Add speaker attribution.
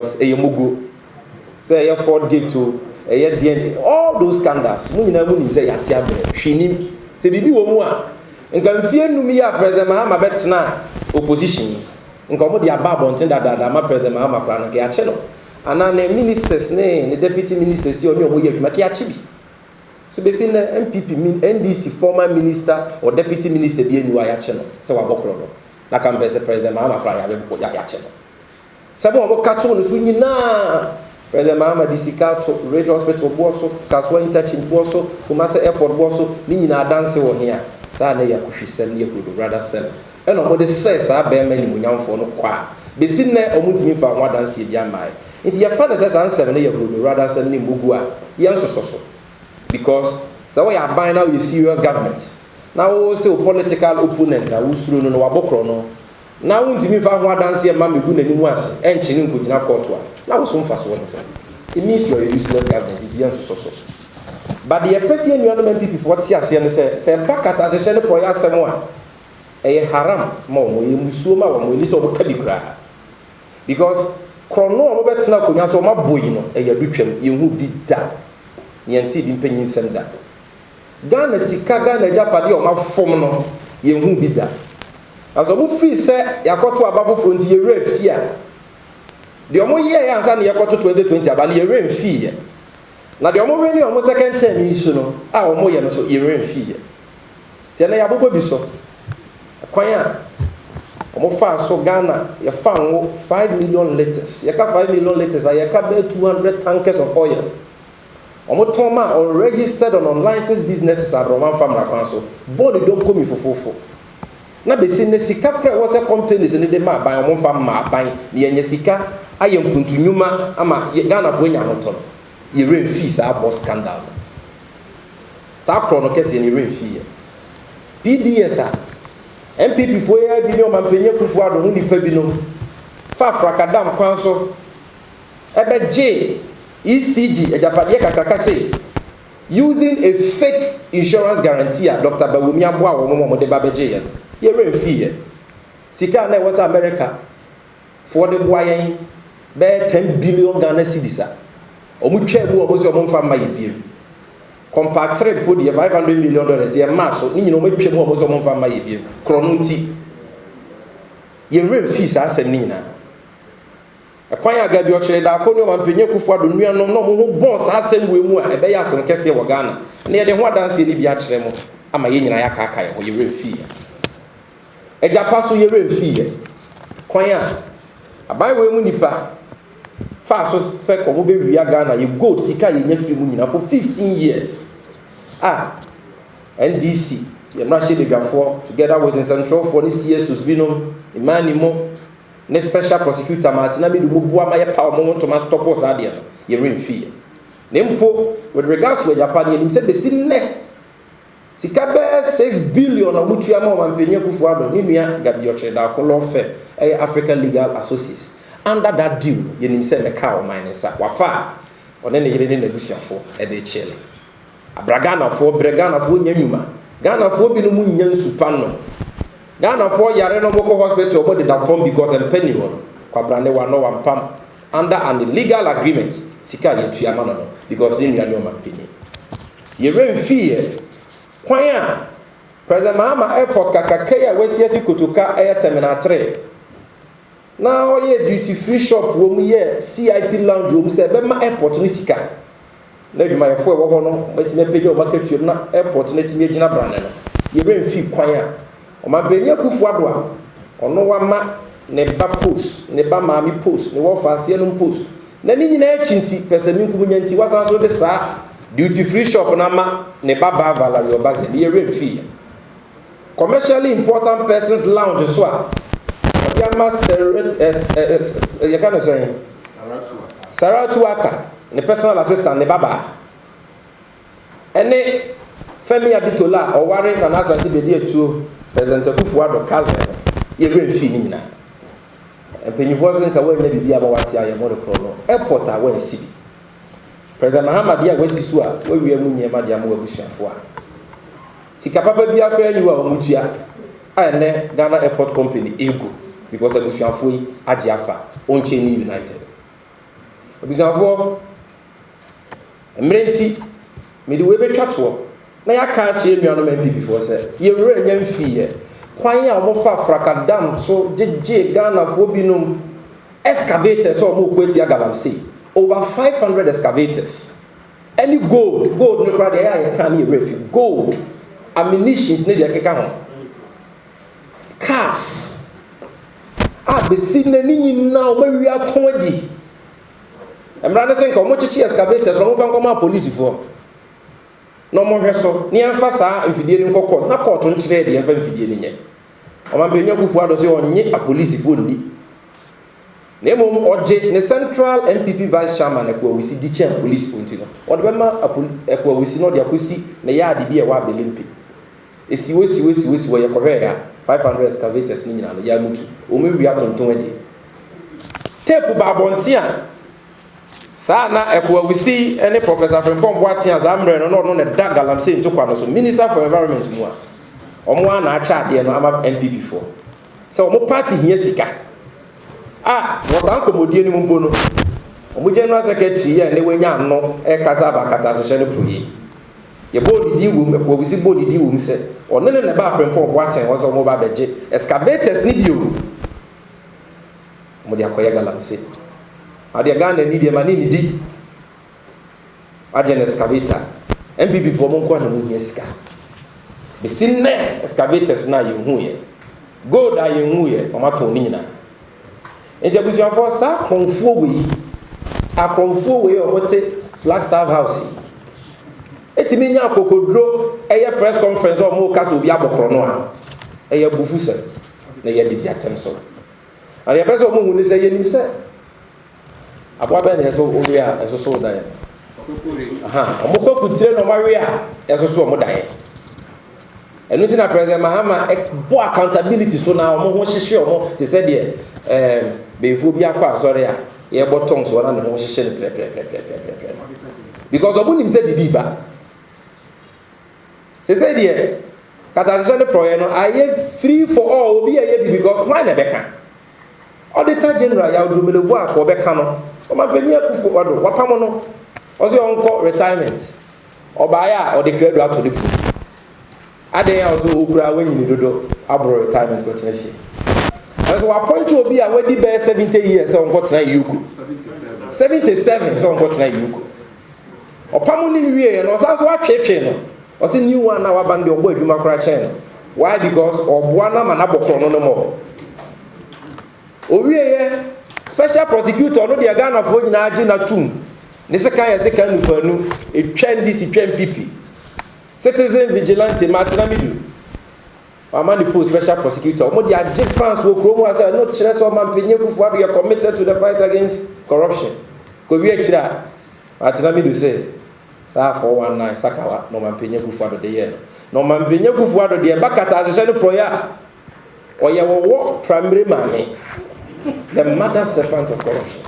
Speaker 1: a mugu, say a Ford gift to a DNA, all those scandals. Munina say Yatia, she knew, say, Bibi Womua, and can fear me up, President Mahama Betsna, opposition, and come with the above on that my President Mahama Plan, Gachelo, and then the minister's name, the deputy minister, see on your way, Makiachi. So basically, MPP mean NDC former minister or deputy minister be any way channel. So I go pro. Na can be President Mahama Plan, I will put ya channel. Someone will catch on swinging na President Mahama Disika to Radio Hospital Bosso, Kaswa Interchange Bosso, Kumasa Airport Bosso, Nina dancing on here. Sana ya kushisen ya kudu rather sell. And on what they say, so I bear many young for no qua. They sit there or muti for one dance here, Yamai. Into your father says, answer and you could rather send him Mugua, young so. Because so we are buying now with serious governments. Now also political opponent that who's through no abokrono. Now we need to one dance here, mammy, good and once, and chilling with na courtua. Now some fast one. It means you're a useless government, it's young so. But the person you are people for what you say back at as a channel for someone. A haram, more, you musuma, or you so cabicra. Because chrono over now, Kunyaso, my boy, a yabuchem, you would be that. Yanti bimpenyin senda Ghana sika Ghana japade o ma fom no ye hu bi da aso mu fi se yakoto abafo front ye refia de omo ye yansa ne yakoto 2020 abale ye refia na de omo we ni omo second term isu no a omo ye no so ye refia te na yabobo bi so kwan a omo fa so Ghana ye fa ngo 5 million liters ye ka 5 million liters a ye ka be 200 tankers of oil. Omotoma or registered on unlicensed businesses at Roman Farm Council. Body don't come in for fofo. Na be seen the sika was a companies in the map by a mon farm map by the Yesika. I am Kuntunuma, ama Ghana Buena Moton. You rain fees are boss scandal. Sakron case in rain fee. PDS MPP for a billion and penny Kufuado, only Pebino. Far Fracadam Council. Ebe J. ECG, a Japanese kakakase, using a fake insurance guarantee, Dr. Bawumia Boa, Momo de Babajayan. You're in fear. Sika was America for the boy, bear 10 billion Ghana cedis. Omuche was your mom from my beer. Compactre put the $500 million a mass, so you know, maybe was your mom from my beer. Chronuti. You're in fees, I said Nina. Akwanya gabi ochire da akonyo mampenye Kufuado nua no mo bon sa asem we mu a ebe ya asem kese wo Ghana na ye de ho adanse ni bi akire mo ama ye nyina ya kaka ye ho ye remfi eja paso ye remfi ye kwanya abai we mu nipa fa so se ko mo be wi Ghana ye gold sika ye nya fi mu nyina for 15 years NDC ye mrashe de gafo together with the central for this years to binom imani mo ne special prosecutor Martina be do bua ma ye power moment to ma stop us adia ye remfi nempo with regards to Japan ye nim se be sinne sika be 6 billion na mutua ma mampenye Kufuado ni nua gabi ochire da ko law firm African Legal Associates under that deal ye nim se me ka o man sa wafa one ne yire ne negotiafo e de chele abragana fo bregana fo nyanyuma Ghana fo bi no mu nyansupa no Ghana for yare no boko hospital body that form because and penny one kwabrane wa no one pam under an illegal agreement sika ye tuama no because you no man penny ye remfi kwan a President Mahama airport kakakaya wesiasi kotoka air terminal 3 now ye duty free shop wo mu ye CIP lounge wo mu se be ma airport ni sika na bi ma ye fo e wo no betime page o market you na airport na time gina brane no ye remfi kwan a Omabenya Kufuado a ono wa ma ne ba post ne ba maami post ne wo fa ase no post na ni nyina achinti pese minkum nyanti wasan so de sa duty free shop na ma ne ba ba Valerie Obaze ye remfi commercially important persons lounge so a ya ma you can say Saratu Aka ne personal assistant ne baba ene Femi Abitola oware na Nazareth be dey tuo President Kufuado kaze ye remfi ni nyina empenyifo zen ka wa nya bibia ba wase aye mo de krono airport a wa sibi President Mahama dia wasi su a wa wi amu nyema dia mo abusuafo a sika papa bia kwa anyi wa omutua a ne Ghana Airport Company ego because abusuafo yi age afa onche ni United Obisanfo mmerenti me de we betwa to na ya ka che nuano MPP before say ye wura nya mfie kwan a omo fa Fraka Dam so jeje Ghana fo binom excavators so omo kweti Galamsey over 500 excavators. Any gold no crowd there can refuse gold ammunitions ne de keka ho cars besi na ni na o mawi aton adi emra na sen ko mo chichi excavators no mo ma police for no mo hweso ni emfa saa mfidie ni nkokọ na court nkyere de emfa mfidie ni nye o ma benya kufu ado se onye a police for ni na emom oje ne central MPP vice chairman ekwa wisi di chair police for ntino o de bema ekwa wisi no de akosi na ya ade bi e wa belimpi esi wo ye kohwe ya 500 excavators ni nyina no ya mutu o me wi atonton ade tape ba bontia sa na ekwa wisi ene Professor Frimpong Boatia Zamre no ne da Galamsey ntokwa no so Minister for Environment mu a omo a na acha ade no ama MPP for so omo party hia sika wasan komodie ni mumbo no omo general secretary ya ne wanya no e kasa ba kata hye ne proye ye bodi di wum ekwa wisi bodi di wum se one ne ba Frimpong Boatia wo so omo ba beje excavators ni bio mo dia koye Galamsey ade Ghana ni de mani ni di agene excavator MPP for mo kwa na mo hieska be sinne excavators na ye hu ye gold aye hu ye o ma to ni nyina enje busu afọ sa konfuo we o mote Flagstaff House etimi nya akokodro eye press conference o mo ka so bi abokro no a eye bufu se na ye didi atenso ade person mo hu ni se ye ni se abwa ben yeso oria eso so dan omo ko kutire no mawe a eso so omo dan enu ti na President Mahama bo accountability so na omo ho hyehye omo te se de befo bi akwa asori a ye bottom so na ho hyehye ne pre because obo nim se bibi ba se de kata se ne proye no aye free for all obi aye bi because why na beka Auditor General ya odumelebu akọ beka no o ma beni akufo odo wapamo no o se onko retirement obaya o de grade ato de fu ade ya o so okura wanyini dodo abro retirement ko tena fie so appoint obi a wadi be 70 years so onko tena yuku 77 so onko tena yuku opamo ni wie no so atwetwe no o se new one na wabande ogbo adwuma kora chen why because oboa na manabokro no mo owieye special prosecutor no de Ghana for nyina agi na tum ne se kan ye se kan nufanu etwa ndisi twa MPP citizen vigilante Martina Midu amani post special prosecutor mo de agi fans wo kro mo asa no kire so man penye kufu ado ye committed to the fight against corruption ko wi akira Martina Midu say sa 419 sakawa no man penye kufu ado de ye no man penye kufu ado de bakata asese no proya oye wo primary mane the mother serpent of corruption.